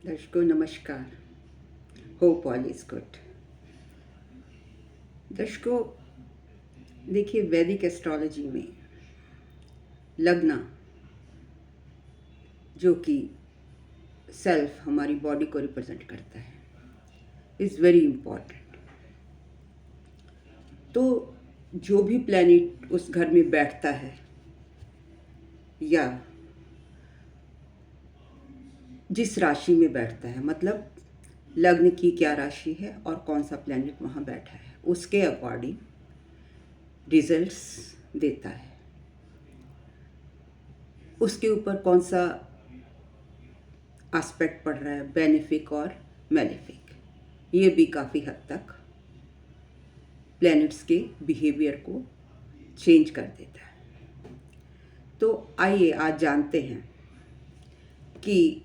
दर्शकों नमस्कार। Hope all is good. दर्शकों देखिए, वैदिक एस्ट्रोलॉजी में लग्न, जो कि सेल्फ हमारी बॉडी को रिप्रेजेंट करता है, इज़ वेरी इम्पॉर्टेंट। तो जो भी प्लैनेट उस घर में बैठता है या जिस राशि में बैठता है, मतलब लग्न की क्या राशि है और कौन सा प्लैनेट वहाँ बैठा है, उसके अकॉर्डिंग रिजल्ट्स देता है। उसके ऊपर कौन सा एस्पेक्ट पड़ रहा है, बेनिफिक और मेलेफिक, ये भी काफ़ी हद तक प्लैनेट्स के बिहेवियर को चेंज कर देता है। तो आइए आज जानते हैं कि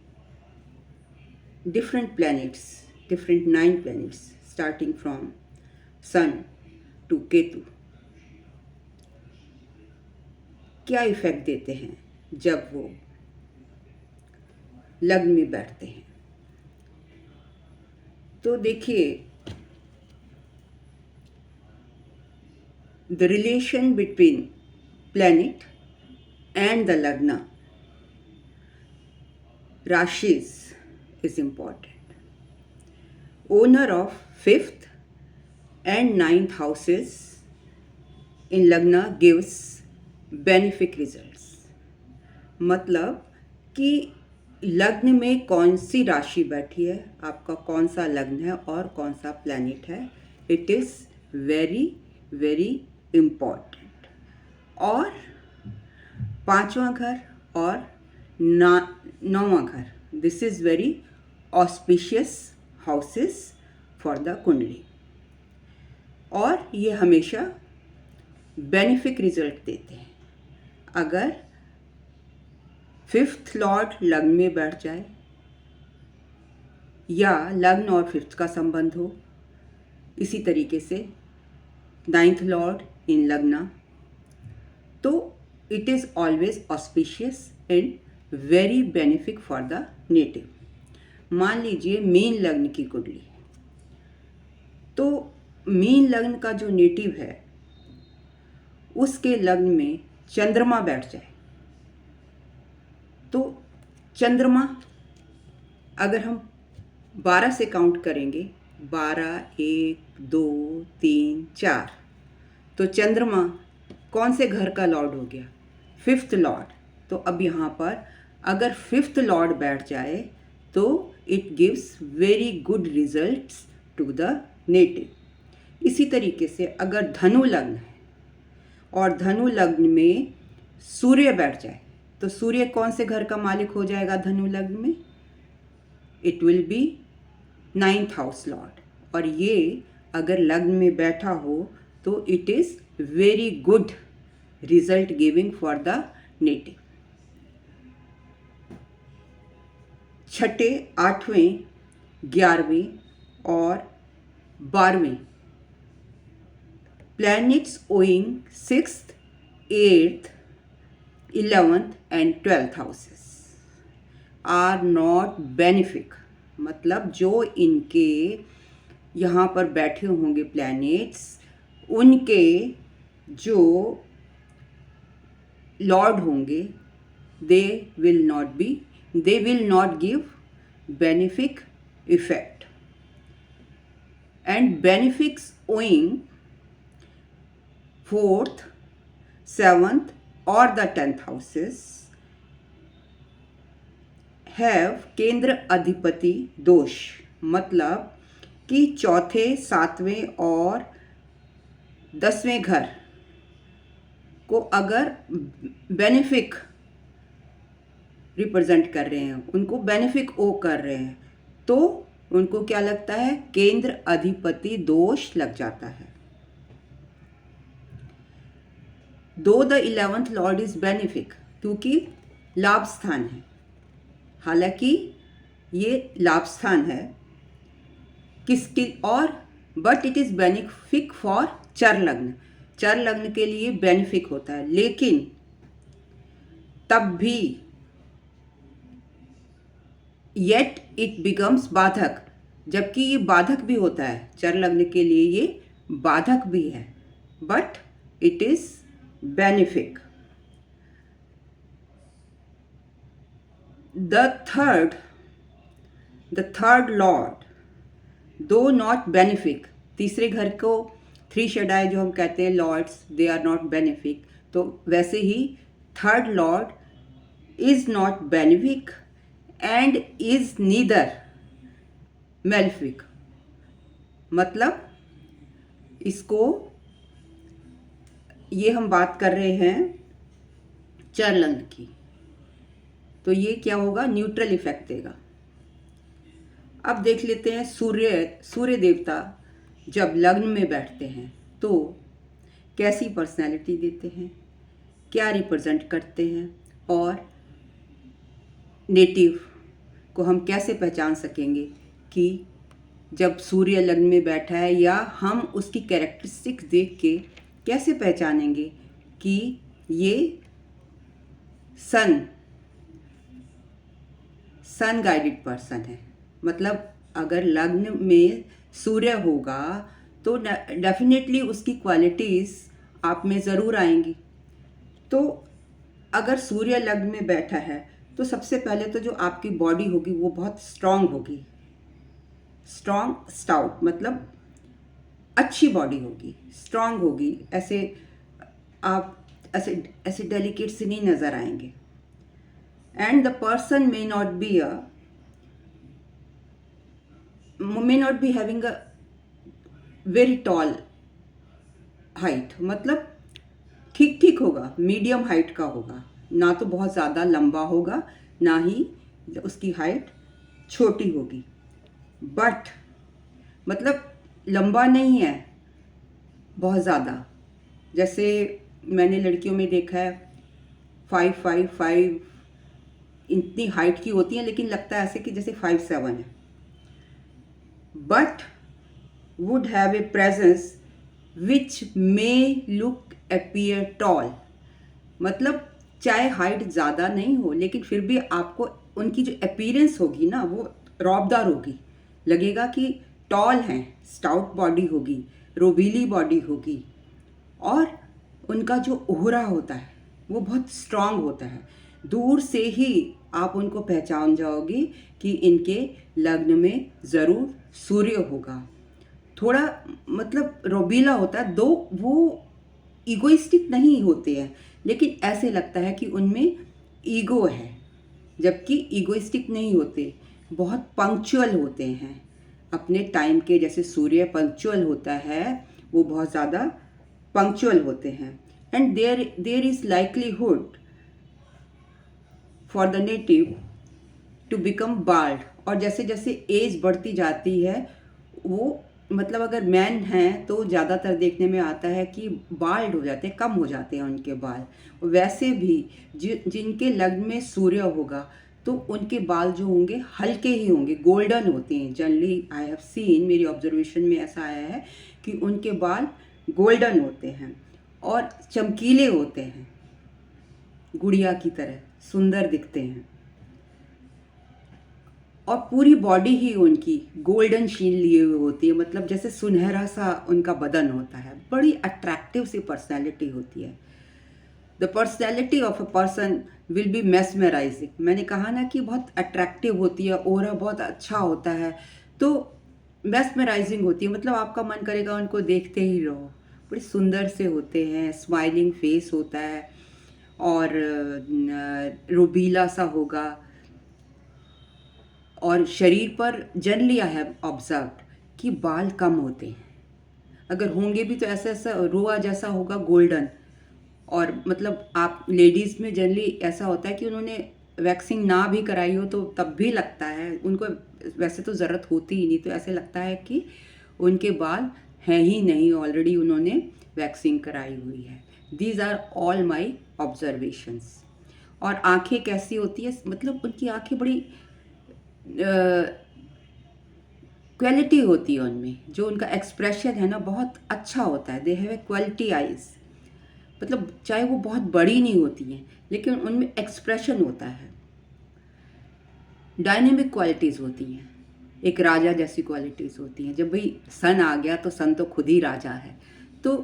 different planets, different 9 planets starting from sun to Ketu क्या इफेक्ट देते हैं जब वो लग्न में बैठते हैं। तो देखिए, the relation between planet and the लग्न rashis is important. Owner of 5th and 9th houses in Lagna gives benefic results. मतलब कि लग्न में कौन सी राशि बैठी है, आपका कौन सा लग्न है और कौन सा प्लैनेट है, it is very very important. और 5वां घर और 9वां घर, this is very auspicious houses for the कुंडली, और ये हमेशा बेनिफिक रिजल्ट देते हैं। अगर 5th लॉर्ड लग्न में बैठ जाए या लग्न और 5th का संबंध हो, इसी तरीके से 9th लॉर्ड इन लग्ना, तो it is always auspicious and very benefic for the native. मान लीजिए मीन लग्न की कुंडली, तो मीन लग्न का जो नेटिव है उसके लग्न में चंद्रमा बैठ जाए, तो चंद्रमा अगर हम 12 से काउंट करेंगे, 12, 1, 2, 3, 4, तो चंद्रमा कौन से घर का लॉर्ड हो गया, 5th लॉर्ड। तो अब यहाँ पर अगर 5th लॉर्ड बैठ जाए तो it gives very good results to the native. इसी तरीके से अगर धनु लग्न है और धनु लग्न में सूर्य बैठ जाए, तो सूर्य कौन से घर का मालिक हो जाएगा धनु लग्न में, it will be 9th house lord. और ये अगर लग्न में बैठा हो तो it is very good result giving for the native. 6ठे, 8वें, 11वें और 12वें planets owing 6th, 8th, 11th and 12th houses are not benefic. मतलब जो इनके यहाँ पर बैठे होंगे प्लैनेट्स, उनके जो लॉर्ड होंगे, they will not give benefic effect. And benefics owing 4th, 7th और द 10th हाउसेस हैव केंद्र अधिपति दोष। मतलब कि 4थे, 7वें और 10वें घर को अगर बेनिफिक रिप्रेजेंट कर रहे हैं, उनको बेनिफिक ओ कर रहे हैं, तो उनको क्या लगता है, केंद्र अधिपति दोष लग जाता है। दो the 11th Lord is benefic, क्योंकि लाभ स्थान है, हालांकि ये लाभ स्थान है किसके, और but it is benefic for चर लग्न। चर लग्न के लिए बेनिफिक होता है, लेकिन तब भी येट इट बिकम्स बाधक, जबकि ये बाधक भी होता है, चर लग्न के लिए ये बाधक भी है, but it is benefic. The third lord though not benefic, तीसरे घर को थ्री शेडाई जो हम कहते हैं lords, they are not benefic, तो वैसे ही third lord is not benefic and is neither malefic. मतलब इसको, ये हम बात कर रहे हैं चर लग्न की, तो ये क्या होगा, न्यूट्रल इफेक्ट देगा। अब देख लेते हैं सूर्य देवता जब लग्न में बैठते हैं तो कैसी पर्सनैलिटी देते हैं, क्या रिप्रेजेंट करते हैं, और नेटिव को हम कैसे पहचान सकेंगे कि जब सूर्य लग्न में बैठा है, या हम उसकी कैरेक्टरिस्टिक्स देख के कैसे पहचानेंगे कि ये सन गाइडेड पर्सन है। मतलब अगर लग्न में सूर्य होगा तो डेफिनेटली उसकी क्वालिटीज़ आप में ज़रूर आएंगी। तो अगर सूर्य लग्न में बैठा है तो सबसे पहले तो जो आपकी बॉडी होगी वो बहुत स्ट्रांग होगी, स्ट्रांग स्टाउट, मतलब अच्छी बॉडी होगी, स्ट्रांग होगी, ऐसे आप ऐसे डेलिकेट से नहीं नज़र आएंगे। And the person may not be having a very tall height, मतलब ठीक ठीक होगा, मीडियम हाइट का होगा, ना तो बहुत ज़्यादा लंबा होगा, ना ही उसकी हाइट छोटी होगी, बट मतलब लंबा नहीं है बहुत ज़्यादा। जैसे मैंने लड़कियों में देखा है 5'5" इतनी हाइट की होती हैं, लेकिन लगता है ऐसे कि जैसे 5'7" है, but would have a presence which may look appear tall. मतलब चाहे हाइट ज़्यादा नहीं हो लेकिन फिर भी आपको उनकी जो अपीयरेंस होगी ना वो रौबदार होगी, लगेगा कि टॉल हैं, स्टाउट बॉडी होगी, रोबीली बॉडी होगी, और उनका जो ओहरा होता है वो बहुत स्ट्रांग होता है। दूर से ही आप उनको पहचान जाओगे कि इनके लग्न में ज़रूर सूर्य होगा। थोड़ा मतलब रोबीला होता है, दो वो ईगोइस्टिक नहीं होते हैं, लेकिन ऐसे लगता है कि उनमें ईगो है, जबकि ईगोइस्टिक नहीं होते, बहुत पंक्चुअल होते हैं अपने टाइम के। जैसे सूर्य पंक्चुअल होता है, वो बहुत ज़्यादा पंक्चुअल होते हैं। And there is likelihood for the native to become bald. और जैसे जैसे एज बढ़ती जाती है वो, मतलब अगर मैन हैं तो ज़्यादातर देखने में आता है कि बाल्ड हो जाते हैं, कम हो जाते हैं उनके बाल। वैसे भी जिनके लग्न में सूर्य होगा तो उनके बाल जो होंगे हल्के ही होंगे, गोल्डन होते हैं। जनरली आई हैव सीन, मेरी ऑब्जर्वेशन में ऐसा आया है कि उनके बाल गोल्डन होते हैं और चमकीले होते हैं, गुड़िया की तरह सुंदर दिखते हैं, और पूरी बॉडी ही उनकी गोल्डन शीन लिए हुए होती है, मतलब जैसे सुनहरा सा उनका बदन होता है। बड़ी अट्रैक्टिव सी पर्सनैलिटी होती है। The personality of a person will be mesmerising. मैंने कहा ना कि बहुत अट्रैक्टिव होती है, ओरा बहुत अच्छा होता है, तो मेस्मराइजिंग होती है, मतलब आपका मन करेगा उनको देखते ही रहो। बड़े सुंदर से होते हैं, स्माइलिंग फेस होता है, और रुबीला सा होगा। और शरीर पर जनरली आई हैव ऑब्जर्व्ड कि बाल कम होते हैं, अगर होंगे भी तो ऐसा ऐसा रुआ जैसा होगा, गोल्डन। और मतलब आप लेडीज़ में जनरली ऐसा होता है कि उन्होंने वैक्सिंग ना भी कराई हो तो तब भी लगता है उनको, वैसे तो ज़रूरत होती ही नहीं, तो ऐसे लगता है कि उनके बाल हैं ही नहीं, ऑलरेडी उन्होंने वैक्सिंग कराई हुई है। These are all my observations. और आंखें कैसी होती है, मतलब उनकी आंखें बड़ी क्वालिटी होती है उनमें, जो उनका एक्सप्रेशन है ना बहुत अच्छा होता है। They have a quality eyes, मतलब चाहे वो बहुत बड़ी नहीं होती हैं लेकिन उनमें एक्सप्रेशन होता है। डायनेमिक क्वालिटीज़ होती हैं, एक राजा जैसी क्वालिटीज़ होती हैं। जब भाई सन आ गया तो सन तो खुद ही राजा है। तो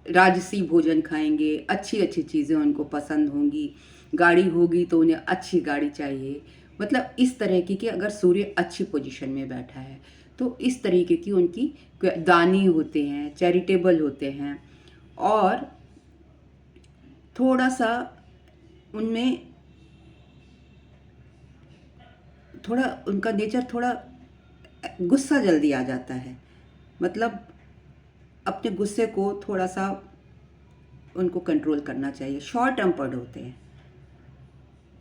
राजसी भोजन खाएंगे, अच्छी अच्छी चीज़ें उनको पसंद होंगी, गाड़ी होगी तो उन्हें अच्छी गाड़ी चाहिए। मतलब इस तरह की कि अगर सूर्य अच्छी पोजीशन में बैठा है तो इस तरीके की उनकी दानी होते हैं, चैरिटेबल होते हैं, और थोड़ा सा उनमें थोड़ा उनका नेचर थोड़ा गुस्सा जल्दी आ जाता है। मतलब अपने गुस्से को थोड़ा सा उनको कंट्रोल करना चाहिए। शॉर्ट टेम्पर्ड होते हैं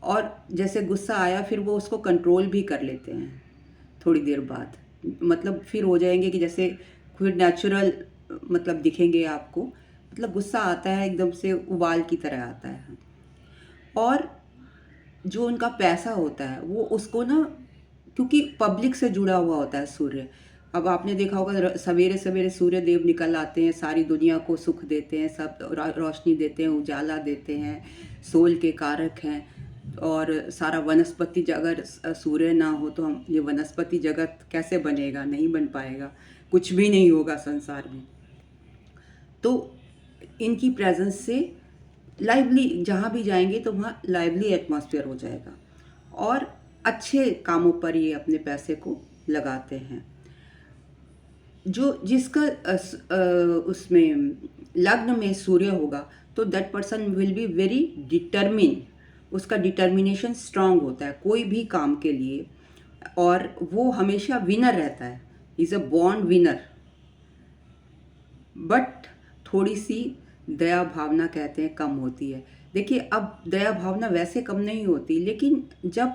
और जैसे गुस्सा आया फिर वो उसको कंट्रोल भी कर लेते हैं थोड़ी देर बाद। मतलब फिर हो जाएंगे कि जैसे फिर नेचुरल मतलब दिखेंगे आपको। मतलब गुस्सा आता है एकदम से उबाल की तरह आता है। और जो उनका पैसा होता है वो उसको ना, क्योंकि पब्लिक से जुड़ा हुआ होता है सूर्य। अब आपने देखा होगा सवेरे सवेरे सूर्य देव निकल आते हैं, सारी दुनिया को सुख देते हैं, सब रोशनी देते हैं, उजाला देते हैं, सोल के कारक हैं। और सारा वनस्पति अगर सूर्य ना हो तो हम ये वनस्पति जगत कैसे बनेगा? नहीं बन पाएगा, कुछ भी नहीं होगा संसार में। तो इनकी प्रेजेंस से लाइवली, जहाँ भी जाएंगे तो वहाँ लाइवली एटमॉस्फेयर हो जाएगा और अच्छे कामों पर ये अपने पैसे को लगाते हैं। जो जिसका उसमें लग्न में सूर्य होगा तो that person will be very determine. उसका डिटर्मिनेशन स्ट्रांग होता है कोई भी काम के लिए, और वो हमेशा विनर रहता है। Is a born winner. But थोड़ी सी दया भावना कहते हैं कम होती है। देखिए, अब दया भावना वैसे कम नहीं होती, लेकिन जब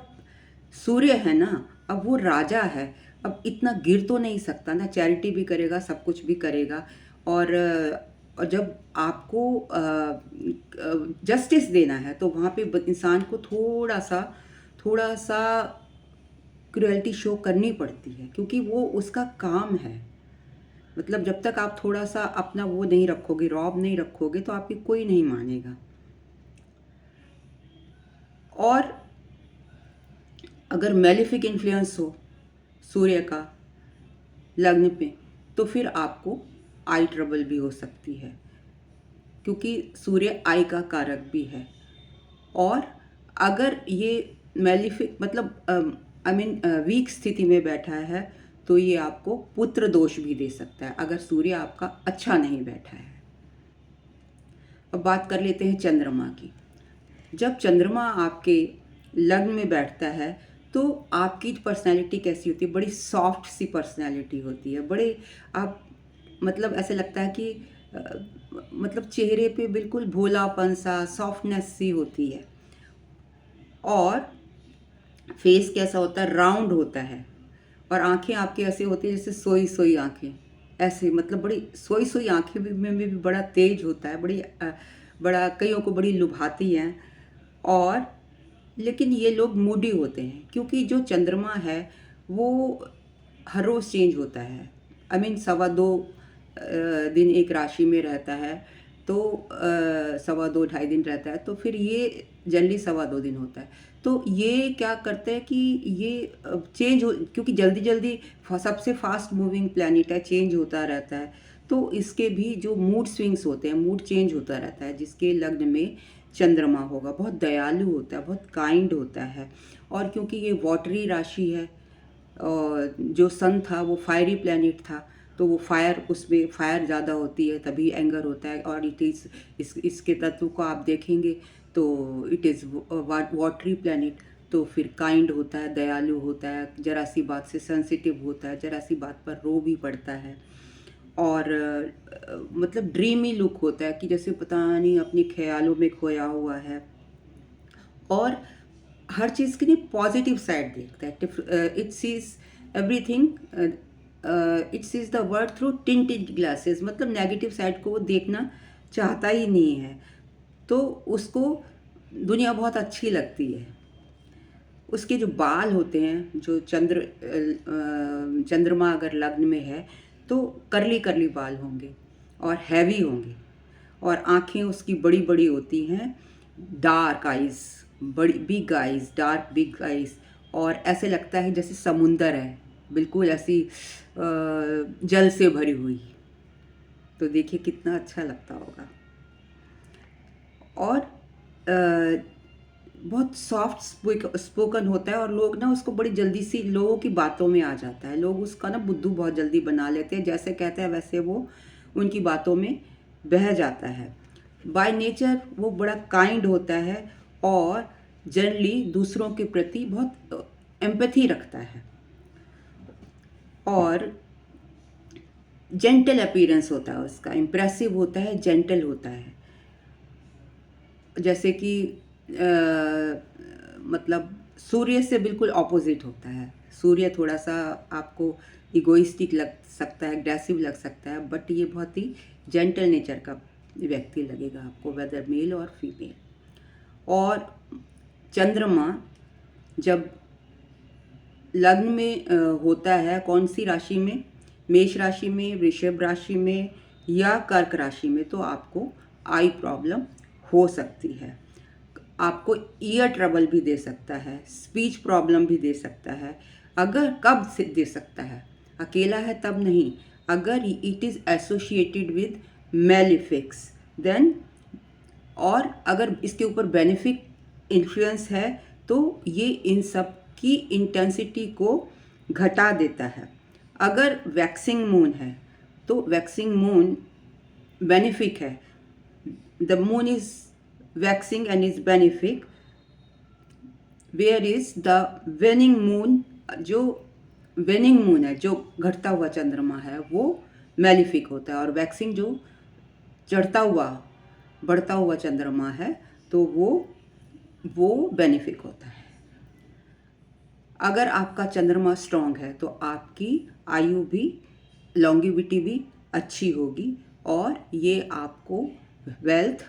सूर्य है ना, अब वो राजा है, अब इतना गिर तो नहीं सकता ना, चैरिटी भी करेगा, सब कुछ भी करेगा। और जब आपको जस्टिस देना है तो वहाँ पे इंसान को थोड़ा सा क्रुएल्टी शो करनी पड़ती है, क्योंकि वो उसका काम है। मतलब जब तक आप थोड़ा सा अपना वो नहीं रखोगे, रौब नहीं रखोगे, तो आपकी कोई नहीं मानेगा। और अगर मेलिफिक इन्फ्लुएंस हो सूर्य का लग्न पे तो फिर आपको आई ट्रबल भी हो सकती है, क्योंकि सूर्य आई का कारक भी है। और अगर ये मेलिफिक मतलब आई मीन वीक स्थिति में बैठा है तो ये आपको पुत्र दोष भी दे सकता है, अगर सूर्य आपका अच्छा नहीं बैठा है। अब बात कर लेते हैं चंद्रमा की। जब चंद्रमा आपके लग्न में बैठता है तो आपकी पर्सनैलिटी कैसी होती है? बड़ी सॉफ्ट सी पर्सनैलिटी होती है। बड़े आप मतलब ऐसे लगता है कि मतलब चेहरे पे बिल्कुल भोलापन सा, सॉफ्टनेस सी होती है। और फेस कैसा होता है? राउंड होता है। और आंखें आपकी ऐसी होती है जैसे सोई सोई आंखें, ऐसे मतलब बड़ी सोई सोई आंखें में भी बड़ा तेज होता है, बड़ा कईयों को बड़ी लुभाती हैं। और लेकिन ये लोग मूडी होते हैं, क्योंकि जो चंद्रमा है वो हर रोज़ चेंज होता है। आई मीन 2.25 दिन एक राशि में रहता है, तो 2.25 दिन रहता है, तो फिर ये जनरली 2.25 दिन होता है। तो ये क्या करते हैं कि ये चेंज हो, क्योंकि जल्दी जल्दी सबसे फास्ट मूविंग प्लैनेट है, चेंज होता रहता है। तो इसके भी जो मूड स्विंग्स होते हैं, मूड चेंज होता रहता है। जिसके लग्न में चंद्रमा होगा बहुत दयालु होता है, बहुत काइंड होता है। और क्योंकि ये वाटरी राशि है, और जो सन था वो फायरी प्लैनेट था, तो वो फायर, उसमें फायर ज़्यादा होती है तभी एंगर होता है। और इसके तत्व को आप देखेंगे तो इट इज़ वाटरी प्लैनेट, तो फिर काइंड होता है, दयालु होता है, जरा सी बात से सेंसिटिव होता है, जरा सी बात पर रो भी पड़ता है। और मतलब ड्रीमी लुक होता है कि जैसे पता नहीं अपने ख्यालों में खोया हुआ है। और हर चीज़ की नहीं पॉजिटिव साइड देखता है। It sees everything, it sees the world through tinted glasses. मतलब नेगेटिव साइड को वो देखना चाहता ही नहीं है, तो उसको दुनिया बहुत अच्छी लगती है। उसके जो बाल होते हैं, जो चंद्रमा अगर लग्न में है तो करली करली बाल होंगे और हैवी होंगे, और आंखें उसकी बड़ी बड़ी होती हैं, डार्क आइज़, बड़ी big eyes, dark big eyes. और ऐसे लगता है जैसे समुंदर है, बिल्कुल ऐसी जल से भरी हुई। तो देखिए कितना अच्छा लगता होगा। और बहुत सॉफ्ट स्पोकन होता है और लोग ना उसको बड़ी जल्दी सी लोगों की बातों में आ जाता है। लोग उसका ना बुद्धू बहुत जल्दी बना लेते हैं, जैसे कहते हैं वैसे वो उनकी बातों में बह जाता है। बाय नेचर वो बड़ा काइंड होता है और जनरली दूसरों के प्रति बहुत एम्पैथी रखता है और जेंटल अपीयरेंस होता है उसका, इम्प्रेसिव होता है, जेंटल होता है। जैसे कि मतलब सूर्य से बिल्कुल ऑपोजिट होता है। सूर्य थोड़ा सा आपको इगोइस्टिक लग सकता है, एग्रेसिव लग सकता है, बट ये बहुत ही जेंटल नेचर का व्यक्ति लगेगा आपको, वेदर मेल और फीमेल। और चंद्रमा जब लग्न में होता है कौन सी राशि में, मेष राशि में, वृषभ राशि में या कर्क राशि में, तो आपको आई प्रॉब्लम हो सकती है। आपको ईयर ट्रबल भी दे सकता है, स्पीच प्रॉब्लम भी दे सकता है। अगर कब से दे सकता है, अकेला है तब नहीं, अगर it is associated with malefics then, और अगर इसके ऊपर बेनिफिक इन्फ्लुएंस है तो ये इन सब की इंटेंसिटी को घटा देता है। अगर वैक्सिंग मून है तो वैक्सिंग मून बेनिफिक है, the moon is waxing and is benefic, where is the waning moon, जो वेनिंग मून है, जो घटता हुआ चंद्रमा है, वो मेलिफिक होता है। और वैक्सिंग जो चढ़ता हुआ बढ़ता हुआ चंद्रमा है तो वो बेनिफिक होता है। अगर आपका चंद्रमा स्ट्रांग है तो आपकी आयु भी, लॉन्गिविटी भी अच्छी होगी और ये आपको वेल्थ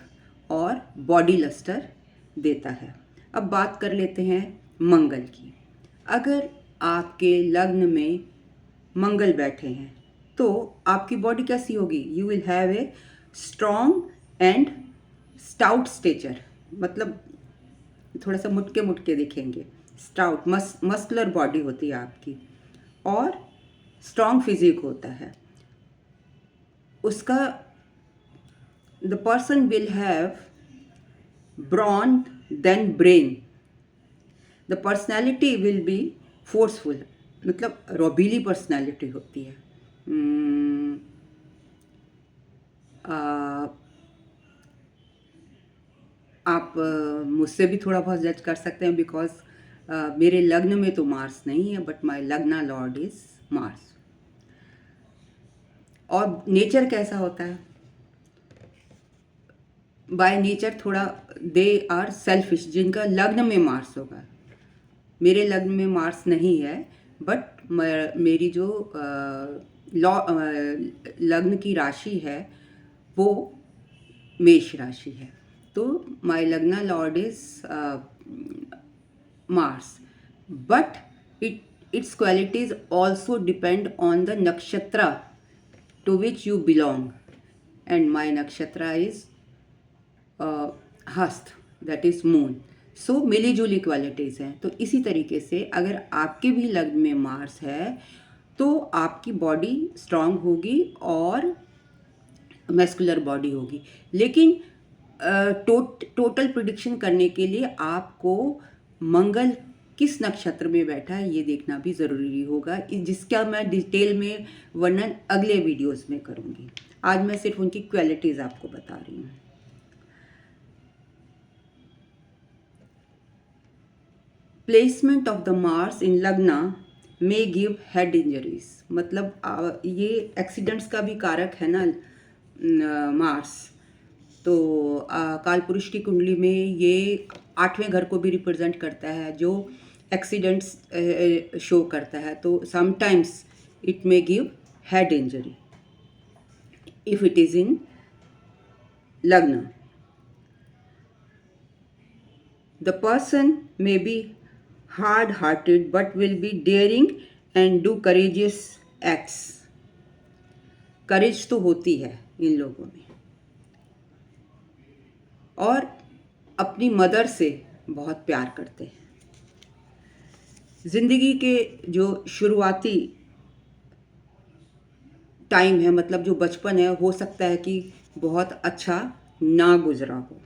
और बॉडी लस्टर देता है। अब बात कर लेते हैं मंगल की। अगर आपके लग्न में मंगल बैठे हैं तो आपकी बॉडी कैसी होगी? You will have a strong and stout stature, मतलब थोड़ा सा मुटके मुटके दिखेंगे, स्टाउट मस्कुलर बॉडी होती है आपकी और स्ट्रॉन्ग फिजिक होता है उसका। The person will have brawn then brain, the personality will be forceful, मतलब रोबीली पर्सनैलिटी होती है। आप मुझसे भी थोड़ा बहुत जज कर सकते हैं बिकॉज मेरे लग्न में तो मार्स नहीं है, बट माय लग्ना लॉर्ड इज मार्स। और नेचर कैसा होता है? बाय नेचर थोड़ा दे आर सेल्फिश, जिनका लग्न में मार्स होगा। मेरे लग्न में मार्स नहीं है, बट मेरी जो लग्न की राशि है वो मेष राशि है, तो माय लग्ना Lord is Mars, but its qualities also depend on the nakshatra to which you belong, and my nakshatra is Hasta, that is moon. So मिली जुली क्वालिटीज़ हैं। तो इसी तरीके से अगर आपके भी लग्न में मार्स है तो आपकी बॉडी स्ट्रांग होगी और मैस्कुलर बॉडी होगी। लेकिन टोटल प्रिडिक्शन करने के लिए आपको मंगल किस नक्षत्र में बैठा है ये देखना भी ज़रूरी होगा, जिसका मैं डिटेल में वर्णन अगले वीडियोस में करूँगी। आज मैं सिर्फ उनकी क्वालिटीज़ आपको बता रही हूँ। प्लेसमेंट ऑफ द मार्स इन लग्ना मे गिव हेड इंजरीज, मतलब ये एक्सीडेंट्स का भी कारक है ना मार्स। तो काल पुरुष की कुंडली में ये 8वें घर को भी रिप्रेजेंट करता है जो एक्सीडेंट्स शो करता है। तो sometimes it may give head injury if it is in लग्न। The person may be hard hearted but will be daring and do courageous acts. Courage तो होती है इन लोगों में और अपनी मदर से बहुत प्यार करते हैं। ज़िंदगी के जो शुरुआती टाइम है, मतलब जो बचपन है, हो सकता है कि बहुत अच्छा ना गुजरा हो।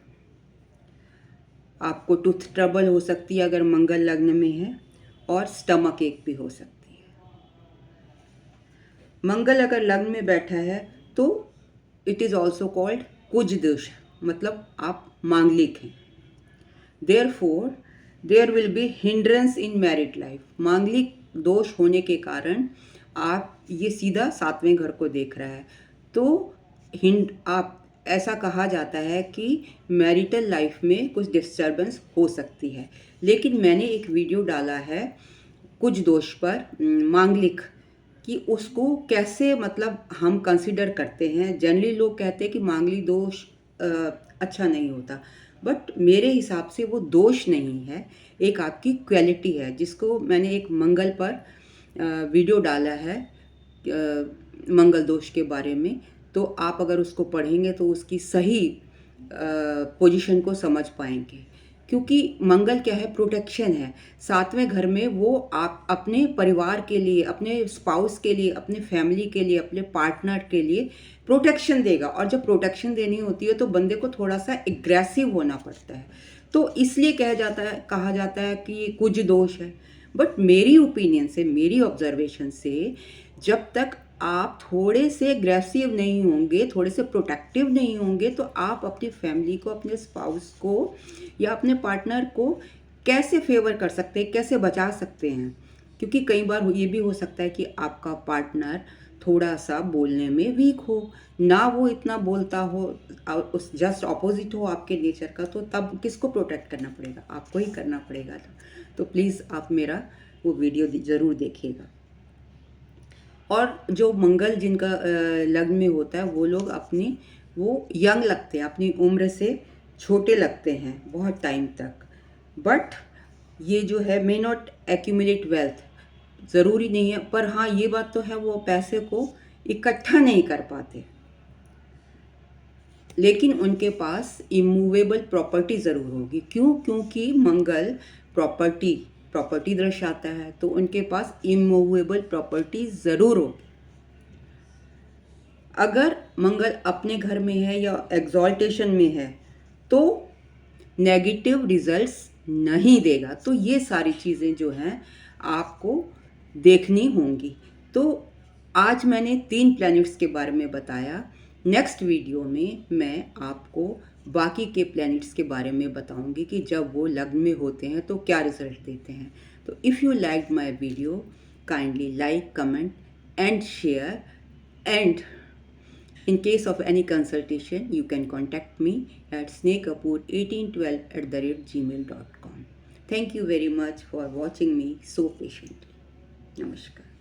आपको टूथ ट्रबल हो सकती है अगर मंगल लग्न में है, और स्टमक एक भी हो सकती है। मंगल अगर लग्न में बैठा है तो it is also called Kuja dosha, मतलब आप मांगलिक हैं। Therefore there will be hindrance in married life. मांगलिक दोष होने के कारण आप, ये सीधा 7वें घर को देख रहा है, तो आप ऐसा कहा जाता है कि मैरिटल लाइफ में कुछ डिस्टरबेंस हो सकती है। लेकिन मैंने एक वीडियो डाला है कुछ दोष पर, मांगलिक, कि उसको कैसे मतलब हम कंसिडर करते हैं। जनरली लोग कहते हैं कि मांगलिक दोष अच्छा नहीं होता, बट मेरे हिसाब से वो दोष नहीं है, एक आपकी क्वालिटी है, जिसको मैंने एक मंगल पर वीडियो डाला है मंगल दोष के बारे में। तो आप अगर उसको पढ़ेंगे तो उसकी सही पोजीशन को समझ पाएंगे, क्योंकि मंगल क्या है, प्रोटेक्शन है। 7वें घर में वो आप अपने परिवार के लिए, अपने स्पाउस के लिए, अपने फैमिली के लिए, अपने पार्टनर के लिए प्रोटेक्शन देगा। और जब प्रोटेक्शन देनी होती है तो बंदे को थोड़ा सा एग्रेसिव होना पड़ता है, तो इसलिए कहा जाता है कि ये कुछ दोष है। बट मेरी ओपिनियन से, मेरी ऑब्जर्वेशन से, जब तक आप थोड़े से एग्रेसिव नहीं होंगे, थोड़े से प्रोटेक्टिव नहीं होंगे, तो आप अपनी फैमिली को, अपने स्पाउस को या अपने पार्टनर को कैसे फेवर कर सकते हैं, कैसे बचा सकते हैं। क्योंकि कई बार ये भी हो सकता है कि आपका पार्टनर थोड़ा सा बोलने में वीक हो, ना वो इतना बोलता हो, उस जस्ट ऑपोजिट हो आपके नेचर का, तो तब किसको प्रोटेक्ट करना पड़ेगा? आपको ही करना पड़ेगा। तो प्लीज़ आप मेरा वो वीडियो ज़रूर देखिएगा। और जो मंगल जिनका लग्न में होता है, वो लोग वो यंग लगते हैं, अपनी उम्र से छोटे लगते हैं बहुत टाइम तक। बट ये जो है, मे नॉट एक्यूमुलेट वेल्थ, ज़रूरी नहीं है, पर हाँ ये बात तो है, वो पैसे को इकट्ठा नहीं कर पाते, लेकिन उनके पास इमूवेबल प्रॉपर्टी ज़रूर होगी। क्यों? क्योंकि मंगल प्रॉपर्टी दर्शाता है, तो उनके पास इमूवेबल प्रॉपर्टी ज़रूर होगी। अगर मंगल अपने घर में है या एग्जॉल्टेशन में है तो नेगेटिव रिजल्ट्स नहीं देगा। तो ये सारी चीज़ें जो हैं आपको देखनी होंगी। तो आज मैंने 3 प्लैनेट्स के बारे में बताया। नेक्स्ट वीडियो में मैं आपको बाकी के प्लैनेट्स के बारे में बताऊंगी कि जब वो लग्न में होते हैं तो क्या रिजल्ट देते हैं। तो if you like my video, kindly like, comment and share, and in case of any consultation, you can contact me at snehkapoor1812@gmail.com. Thank you very much for watching me so patiently. Namaskar.